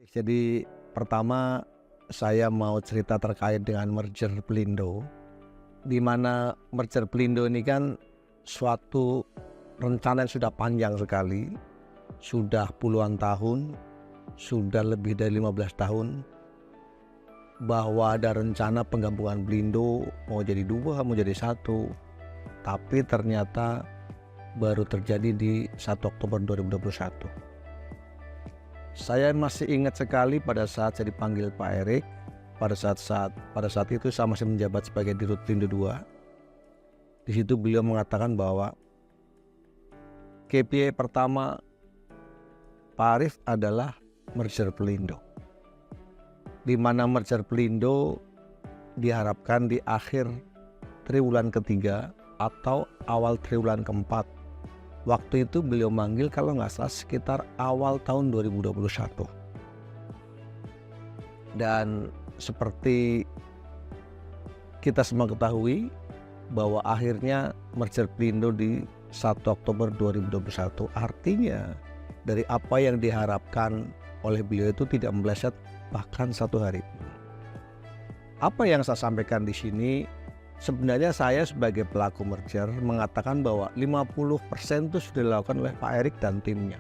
Jadi pertama saya mau cerita terkait dengan merger Pelindo, di mana merger Pelindo ini kan suatu rencana yang sudah panjang sekali, sudah puluhan tahun, sudah lebih dari 15 tahun, bahwa ada rencana penggabungan Pelindo mau jadi dua, mau jadi satu, tapi ternyata baru terjadi di 1 Oktober 2021. Saya masih ingat sekali pada saat saya dipanggil Pak Erik, pada saat itu saya masih menjabat sebagai Dirut Pelindo II. Di situ beliau mengatakan bahwa KPI pertama Pak Arief adalah merger Pelindo, di mana merger Pelindo diharapkan di akhir triwulan ketiga atau awal triwulan keempat. Waktu itu beliau manggil kalau nggak salah sekitar awal tahun 2021. Dan seperti kita semua ketahui bahwa akhirnya merger Pelindo di 1 Oktober 2021, artinya dari apa yang diharapkan oleh beliau itu tidak meleset bahkan satu hari. Apa yang saya sampaikan di sini, sebenarnya saya sebagai pelaku merger mengatakan bahwa 50% itu sudah dilakukan oleh Pak Erik dan timnya.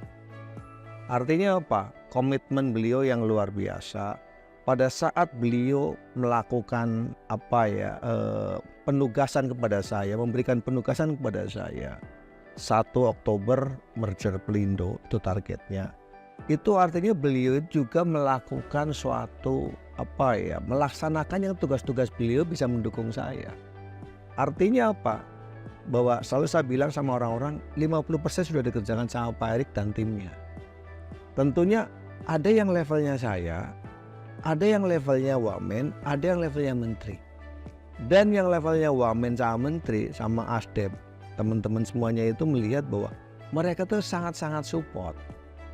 Artinya apa? Komitmen beliau yang luar biasa. Pada saat beliau melakukan penugasan kepada saya, memberikan penugasan kepada saya, 1 Oktober merger Pelindo itu targetnya. Itu artinya beliau juga melakukan suatu melaksanakan yang tugas-tugas beliau bisa mendukung saya. Artinya apa? Bahwa selalu saya bilang sama orang-orang 50% sudah dikerjakan sama Pak Erik dan timnya. Tentunya ada yang levelnya saya, ada yang levelnya Wamen, ada yang levelnya Menteri. Dan yang levelnya Wamen sama Menteri sama Asdep, teman-teman semuanya itu melihat bahwa mereka tuh sangat-sangat support.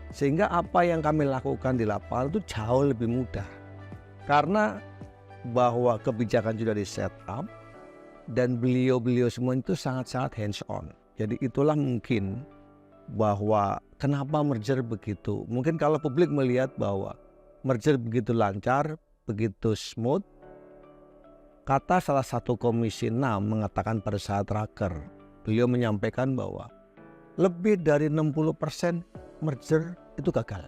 Sehingga apa yang kami lakukan di lapangan itu jauh lebih mudah. Karena bahwa kebijakan sudah di set up, dan beliau-beliau semua itu sangat-sangat hands on. Jadi itulah mungkin bahwa kenapa merger begitu. Mungkin kalau publik melihat bahwa merger begitu lancar, begitu smooth. Kata salah satu Komisi 6 mengatakan pada saat raker, beliau menyampaikan bahwa lebih dari 60% merger itu gagal.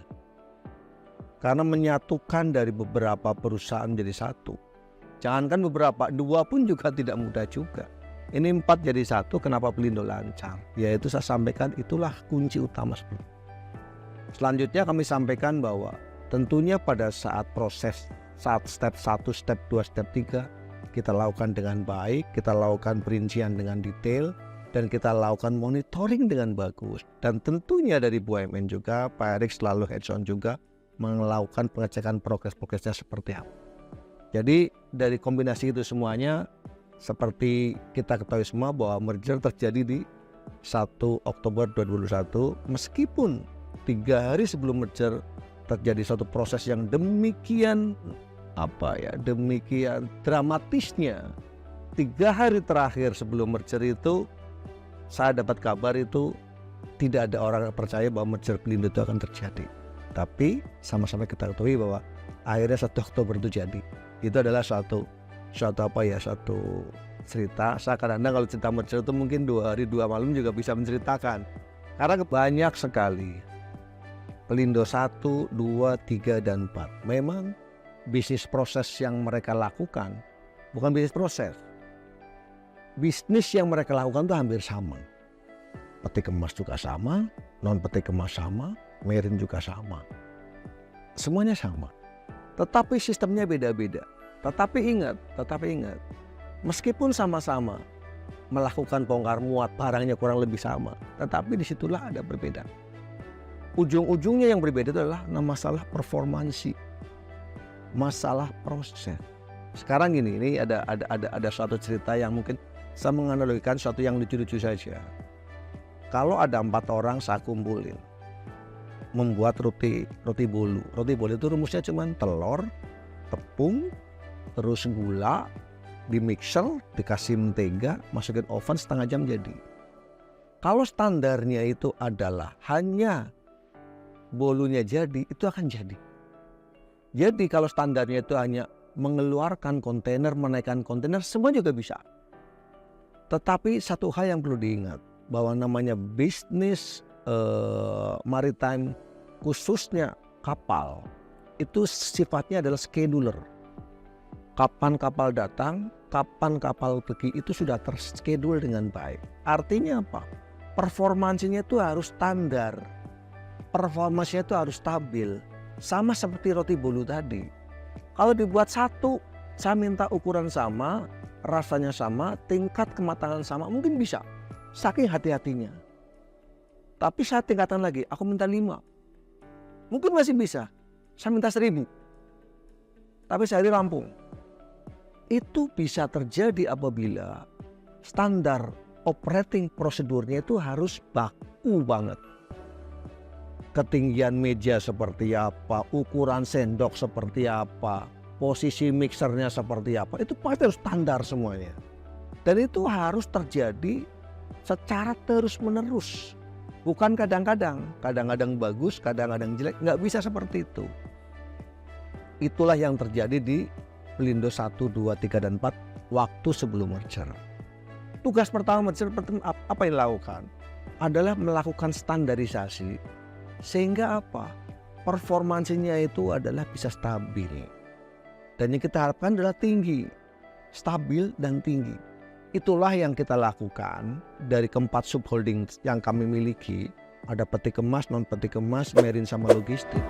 Karena menyatukan dari beberapa perusahaan menjadi satu. Jangankan beberapa, dua pun juga tidak mudah juga. Ini 4 jadi 1, kenapa Pelindo lancar? Yaitu saya sampaikan itulah kunci utama sebelum. Selanjutnya kami sampaikan bahwa tentunya pada saat proses, saat step 1, step 2, step 3, kita lakukan dengan baik, kita lakukan perincian dengan detail, dan kita lakukan monitoring dengan bagus. Dan tentunya dari BUMN juga, Pak Erik selalu hands on juga melakukan pengecekan progres-progresnya seperti apa. Jadi dari kombinasi itu semuanya, seperti kita ketahui semua bahwa merger terjadi di 1 Oktober 2021, meskipun 3 hari sebelum merger terjadi suatu proses yang demikian dramatisnya. 3 hari terakhir sebelum merger itu, saya dapat kabar itu tidak ada orang yang percaya bahwa merger Pelindo itu akan terjadi. Tapi sama-sama kita ketahui bahwa akhirnya 1 Oktober itu jadi. Itu adalah suatu cerita. Saya kadang-kadang kalau cerita merger itu mungkin 2 hari 2 malam juga bisa menceritakan. Karena banyak sekali Pelindo 1, 2, 3, dan 4. Memang bisnis proses yang mereka lakukan bukan bisnis proses. Bisnis yang mereka lakukan itu hampir sama. Peti kemas juga sama, non peti kemas sama, marine juga sama. Semuanya sama. Tetapi sistemnya beda-beda. Tetapi ingat, meskipun sama-sama melakukan bongkar muat, barangnya kurang lebih sama, tetapi disitulah ada perbedaan. Ujung-ujungnya yang berbeda itu adalah masalah performansi, masalah proses. Sekarang gini, ini ada suatu cerita yang mungkin saya menganalogikan suatu yang lucu-lucu saja. Kalau ada 4 orang saya kumpulin, membuat roti bolu. Roti bolu itu rumusnya cuma telur, tepung, terus gula, di mixer, dikasih mentega, masukin oven setengah jam jadi. Kalau standarnya itu adalah hanya bolunya jadi, itu akan jadi. Jadi kalau standarnya itu hanya mengeluarkan kontainer, menaikkan kontainer, semua juga bisa. Tetapi satu hal yang perlu diingat, bahwa namanya bisnis maritime, khususnya kapal, itu sifatnya adalah scheduler. Kapan kapal datang, kapan kapal pergi, itu sudah terschedule dengan baik. Artinya apa? Performansinya itu harus standar, performasinya itu harus stabil. Sama seperti roti bolu tadi. Kalau dibuat satu, saya minta ukuran sama, rasanya sama, tingkat kematangan sama, mungkin bisa. Saking hati-hatinya. Tapi saya tingkatan lagi, aku minta 5. Mungkin masih bisa. Saya minta 1000. Tapi sehari rampung. Itu bisa terjadi apabila standar operating prosedurnya itu harus baku banget. Ketinggian meja seperti apa, ukuran sendok seperti apa, posisi mixernya seperti apa, itu pasti harus standar semuanya. Dan itu harus terjadi secara terus-menerus. Bukan kadang-kadang bagus, kadang-kadang jelek, nggak bisa seperti itu. Itulah yang terjadi di Pelindo 1, 2, 3, dan 4 waktu sebelum merger. Tugas pertama merger apa yang dilakukan? Adalah melakukan standarisasi. Sehingga apa? Performansinya itu adalah bisa stabil. Dan yang kita harapkan adalah tinggi, stabil dan tinggi. Itulah yang kita lakukan dari keempat subholding yang kami miliki. Ada peti kemas, non peti kemas, marine sama logistik.